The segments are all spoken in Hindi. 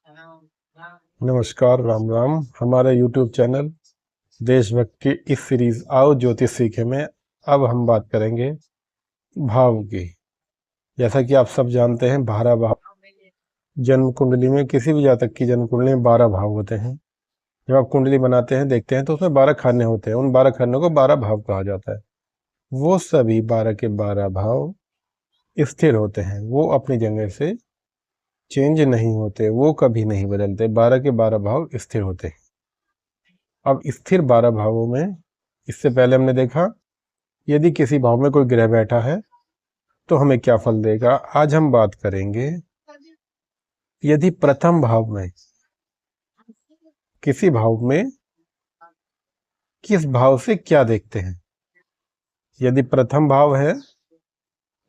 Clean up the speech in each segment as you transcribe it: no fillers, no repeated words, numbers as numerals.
नमस्कार, राम राम। हमारे YouTube चैनल देशभक्ति की इस सीरीज आओ ज्योतिष सीखे में अब हम बात करेंगे भाव की। जैसा कि आप सब जानते हैं, 12 भाव जन्म कुंडली में, किसी भी जातक की जन्म कुंडली में 12 भाव होते हैं। जब आप कुंडली बनाते हैं, देखते हैं, तो उसमें 12 खाने होते हैं। उन 12 खानों को 12 भाव कहा जाता है। वो सभी 12 के 12 भाव स्थिर होते हैं, वो अपनी जगह से चेंज नहीं होते, वो कभी नहीं बदलते। 12 के 12 भाव स्थिर होते हैं। अब स्थिर 12 भावों में, इससे पहले हमने देखा यदि किसी भाव में कोई ग्रह बैठा है तो हमें क्या फल देगा। आज हम बात करेंगे यदि प्रथम भाव में, किसी भाव में किस भाव से क्या देखते हैं। यदि प्रथम भाव है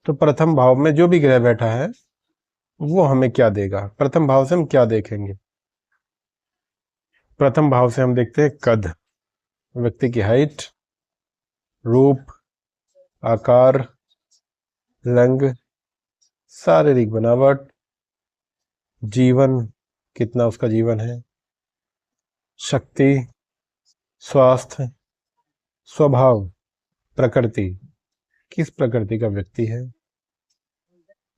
तो प्रथम भाव में जो भी ग्रह बैठा है वो हमें क्या देगा। प्रथम भाव से हम क्या देखेंगे। प्रथम भाव से हम देखते हैं कद, व्यक्ति की हाइट, रूप, आकार, रंग, शारीरिक बनावट, जीवन, कितना उसका जीवन है, शक्ति, स्वास्थ्य, स्वभाव, प्रकृति, किस प्रकृति का व्यक्ति है,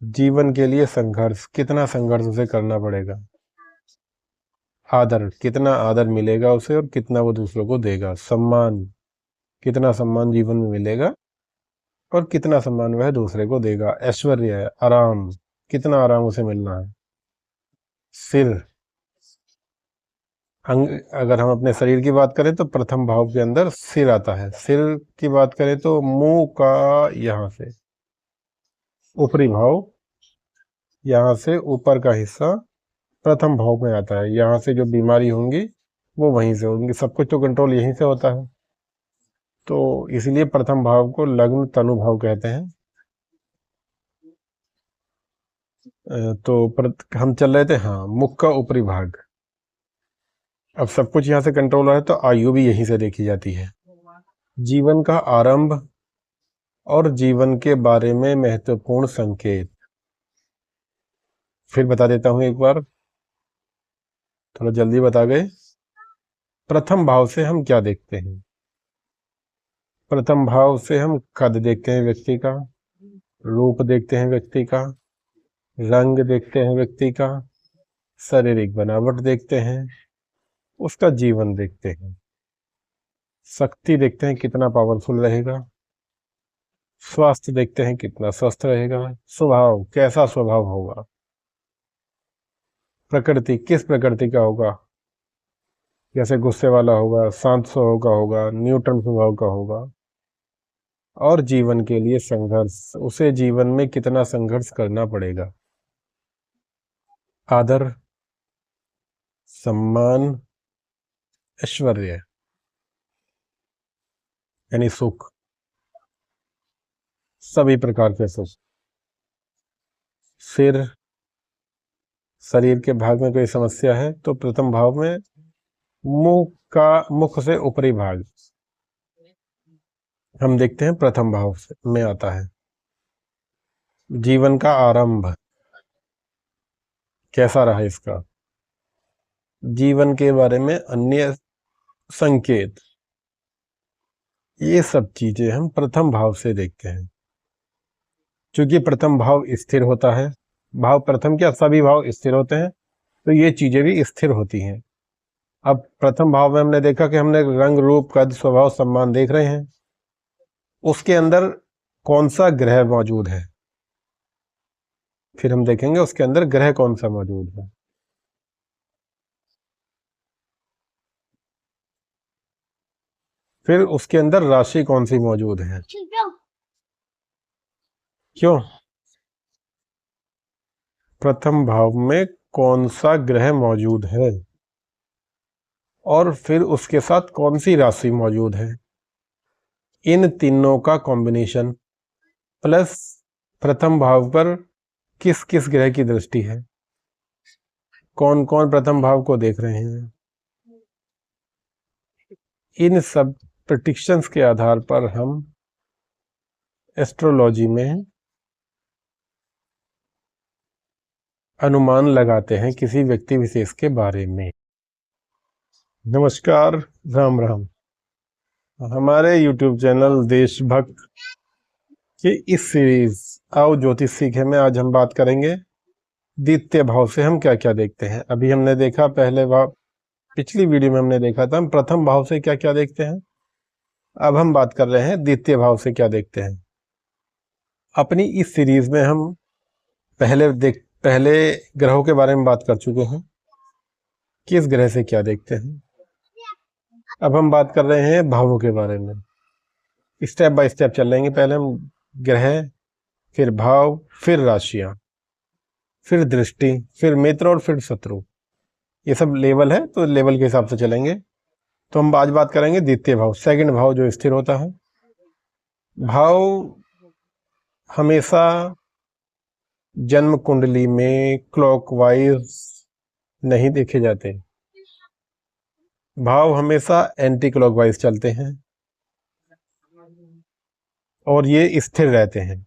जीवन के लिए संघर्ष, कितना संघर्ष उसे करना पड़ेगा, आदर, कितना आदर मिलेगा उसे और कितना वो दूसरों को देगा, सम्मान, कितना सम्मान जीवन में मिलेगा और कितना सम्मान वह दूसरे को देगा, ऐश्वर्य, आराम, कितना आराम उसे मिलना है, सिर, अंग, अगर हम अपने शरीर की बात करें तो प्रथम भाव के अंदर सिर आता है। सिर की बात करें तो मुंह का यहाँ से ऊपरी भाव, यहाँ से ऊपर का हिस्सा प्रथम भाव में आता है। यहाँ से जो बीमारी होंगी वो वहीं से होंगी। सब कुछ तो कंट्रोल यहीं से होता है। तो इसलिए प्रथम भाव को लग्न तनु भाव कहते हैं। तो हम चल रहे थे, हाँ, मुख का ऊपरी भाग। अब सब कुछ यहाँ से कंट्रोल है तो आयु भी यहीं से देखी जाती है। जीवन का आरंभ और जीवन के बारे में महत्वपूर्ण संकेत फिर बता देता हूं एक बार, थोड़ा जल्दी बता गए। प्रथम भाव से हम क्या देखते हैं। प्रथम भाव से हम कद देखते हैं व्यक्ति का, रूप देखते हैं व्यक्ति का, रंग देखते हैं व्यक्ति का, शारीरिक बनावट देखते हैं, उसका जीवन देखते हैं, शक्ति देखते हैं कितना पावरफुल रहेगा, स्वास्थ्य देखते हैं कितना स्वस्थ रहेगा, स्वभाव, कैसा स्वभाव होगा, प्रकृति, किस प्रकृति का होगा, जैसे गुस्से वाला होगा, शांत स्वभाव का होगा, न्यूट्रल स्वभाव का होगा, और जीवन के लिए संघर्ष, उसे जीवन में कितना संघर्ष करना पड़ेगा, आदर, सम्मान, ऐश्वर्य यानी सुख, सभी प्रकार के सुख, सिर, शरीर के भाग में कोई समस्या है तो प्रथम भाव में मुख से ऊपरी भाग हम देखते हैं, प्रथम भाव से में आता है। जीवन का आरंभ कैसा रहा इसका, जीवन के बारे में अन्य संकेत, ये सब चीजें हम प्रथम भाव से देखते हैं। क्योंकि प्रथम भाव स्थिर होता है, भाव प्रथम क्या, सभी भाव स्थिर होते हैं, तो ये चीजें भी स्थिर होती हैं। अब प्रथम भाव में हमने देखा कि हमने रंग, रूप, कद, स्वभाव, सम्मान देख रहे हैं। उसके अंदर कौन सा ग्रह मौजूद है, फिर हम देखेंगे उसके अंदर ग्रह कौन सा मौजूद है। फिर उसके अंदर राशि कौन सी मौजूद है। क्यों, प्रथम भाव में कौन सा ग्रह मौजूद है और फिर उसके साथ कौन सी राशि मौजूद है, इन तीनों का कॉम्बिनेशन प्लस प्रथम भाव पर किस किस ग्रह की दृष्टि है, कौन कौन प्रथम भाव को देख रहे हैं, इन सब प्रेडिक्शंस के आधार पर हम एस्ट्रोलॉजी में अनुमान लगाते हैं किसी व्यक्ति विशेष के बारे में। नमस्कार, राम राम। हमारे YouTube चैनल देशभक्त की इस सीरीज आओ ज्योतिष सीखे में आज हम बात करेंगे द्वितीय भाव से हम क्या क्या देखते हैं। अभी हमने देखा पहले भाव, पिछली वीडियो में हमने देखा था हम प्रथम भाव से क्या क्या देखते हैं। अब हम बात कर रहे हैं द्वितीय भाव से क्या देखते हैं। अपनी इस सीरीज में हम पहले ग्रहों के बारे में बात कर चुके हैं, किस ग्रह से क्या देखते हैं। अब हम बात कर रहे हैं भावों के बारे में, स्टेप बाय स्टेप चलेंगे। पहले हम ग्रह, फिर भाव, फिर राशियां, फिर दृष्टि, फिर मित्र और फिर शत्रु। ये सब लेवल है तो लेवल के हिसाब से चलेंगे। तो हम आज बात करेंगे द्वितीय भाव, सेकंड भाव जो स्थिर होता है। भाव हमेशा जन्म कुंडली में क्लॉकवाइज नहीं देखे जाते, भाव हमेशा एंटी क्लॉकवाइज चलते हैं और ये स्थिर रहते हैं।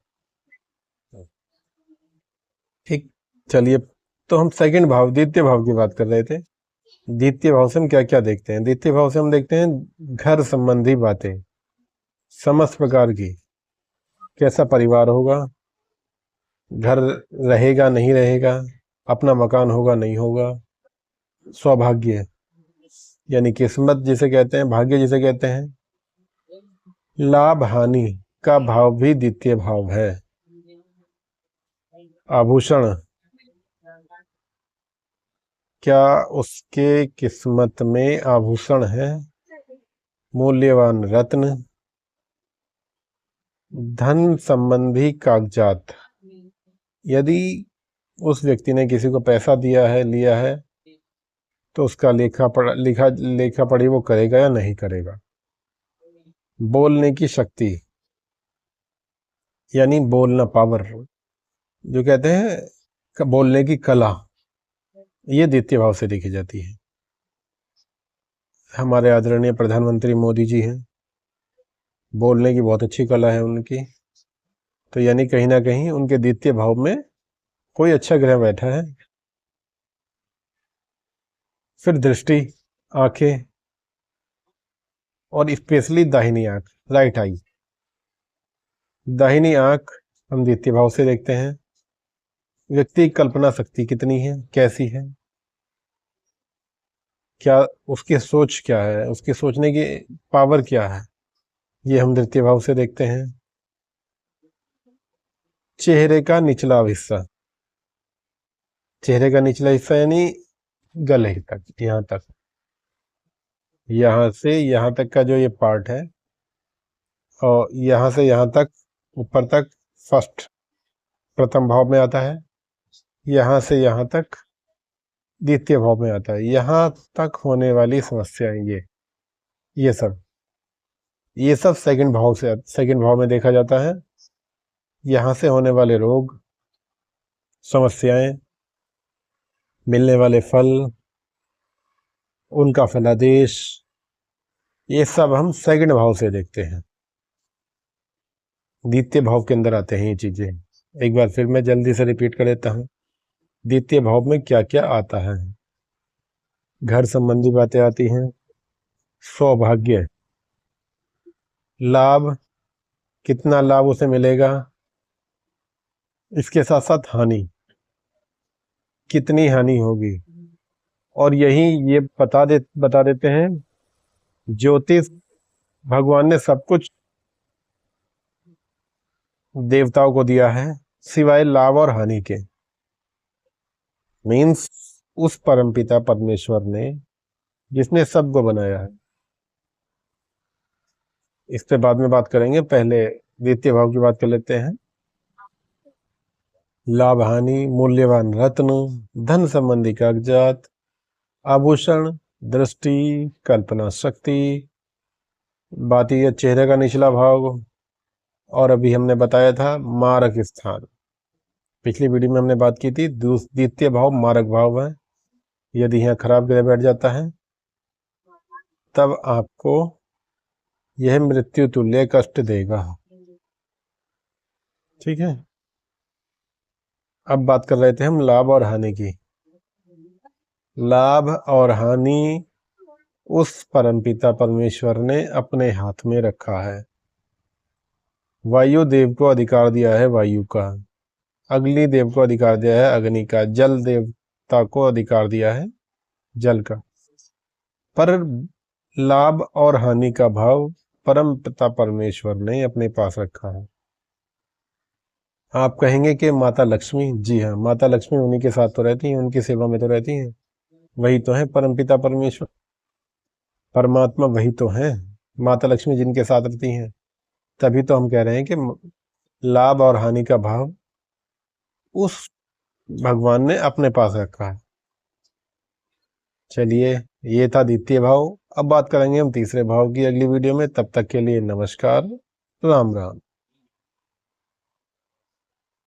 ठीक, चलिए तो हम सेकंड भाव द्वितीय भाव की बात कर रहे थे। द्वितीय भाव से हम क्या क्या देखते हैं। द्वितीय भाव से हम देखते हैं घर संबंधी बातें, समस्त प्रकार की, कैसा परिवार होगा, घर रहेगा नहीं रहेगा, अपना मकान होगा नहीं होगा, सौभाग्य यानी किस्मत जिसे कहते हैं, भाग्य जिसे कहते हैं, लाभ हानि का भाव भी द्वितीय भाव है। आभूषण, क्या उसके किस्मत में आभूषण है, मूल्यवान रत्न, धन संबंधी कागजात, यदि उस व्यक्ति ने किसी को पैसा दिया है, लिया है, तो उसका लेखा पढ़ी वो करेगा या नहीं करेगा। बोलने की शक्ति यानी बोलना पावर, जो कहते हैं बोलने की कला, ये द्वितीय भाव से देखी जाती है। हमारे आदरणीय प्रधानमंत्री मोदी जी हैं, बोलने की बहुत अच्छी कला है उनकी, तो यानी कहीं ना कहीं उनके द्वितीय भाव में कोई अच्छा ग्रह बैठा है। फिर दृष्टि, आंखें, और स्पेशली दाहिनी आंख, राइट आई। दाहिनी आंख हम द्वितीय भाव से देखते हैं। व्यक्ति की कल्पना शक्ति कितनी है, कैसी है, क्या उसकी सोच क्या है, उसकी सोचने की पावर क्या है, ये हम द्वितीय भाव से देखते हैं। चेहरे का निचला हिस्सा, चेहरे का निचला हिस्सा यानी गले तक, यहाँ तक, यहाँ से यहाँ तक का जो ये पार्ट है, और यहाँ से यहाँ तक ऊपर तक फर्स्ट प्रथम भाव में आता है, यहाँ से यहाँ तक द्वितीय भाव में आता है। यहाँ तक होने वाली समस्याएं, ये सब सेकंड भाव में देखा जाता है। यहाँ से होने वाले रोग, समस्याएं, मिलने वाले फल, उनका फलादेश, ये सब हम सेकंड भाव से देखते हैं। द्वितीय भाव के अंदर आते हैं ये चीजें। एक बार फिर मैं जल्दी से रिपीट कर देता हूँ, द्वितीय भाव में क्या क्या आता है। घर संबंधी बातें आती हैं, सौभाग्य, लाभ, कितना लाभ उसे मिलेगा, इसके साथ साथ हानि, कितनी हानि होगी। और यही ये बता देते हैं, ज्योतिष भगवान ने सब कुछ देवताओं को दिया है सिवाय लाभ और हानि के। मीन्स उस परमपिता परमेश्वर ने, जिसने सबको बनाया है। इस पे बाद में बात करेंगे, पहले द्वितीय भाव की बात कर लेते हैं। लाभ हानि, मूल्यवान रत्न, धन संबंधी कागजात, आभूषण, दृष्टि, कल्पना शक्ति, बात यह चेहरे का निचला भाग, और अभी हमने बताया था मारक स्थान। पिछली वीडियो में हमने बात की थी द्वितीय भाव मारक भाव है। यदि यहाँ खराब ग्रह बैठ जाता है तब आपको यह मृत्यु तुल्य कष्ट देगा। ठीक है, अब बात कर रहे थे हम लाभ और हानि की। लाभ और हानि उस परमपिता परमेश्वर ने अपने हाथ में रखा है। वायु देव को अधिकार दिया है वायु का, अग्नि देव को अधिकार दिया है अग्नि का, जल देवता को अधिकार दिया है जल का। पर लाभ और हानि का भाव परम पिता परमेश्वर ने अपने पास रखा है। आप कहेंगे कि माता लक्ष्मी, जी हाँ, माता लक्ष्मी उन्हीं के साथ तो रहती हैं, उनकी सेवा में तो रहती हैं, वही तो है परम पिता परमेश्वर, परमात्मा वही तो है। माता लक्ष्मी जिनके साथ रहती हैं, तभी तो हम कह रहे हैं कि लाभ और हानि का भाव उस भगवान ने अपने पास रखा है। चलिए, ये था द्वितीय भाव। अब बात करेंगे हम तीसरे भाव की अगली वीडियो में। तब तक के लिए नमस्कार, राम राम।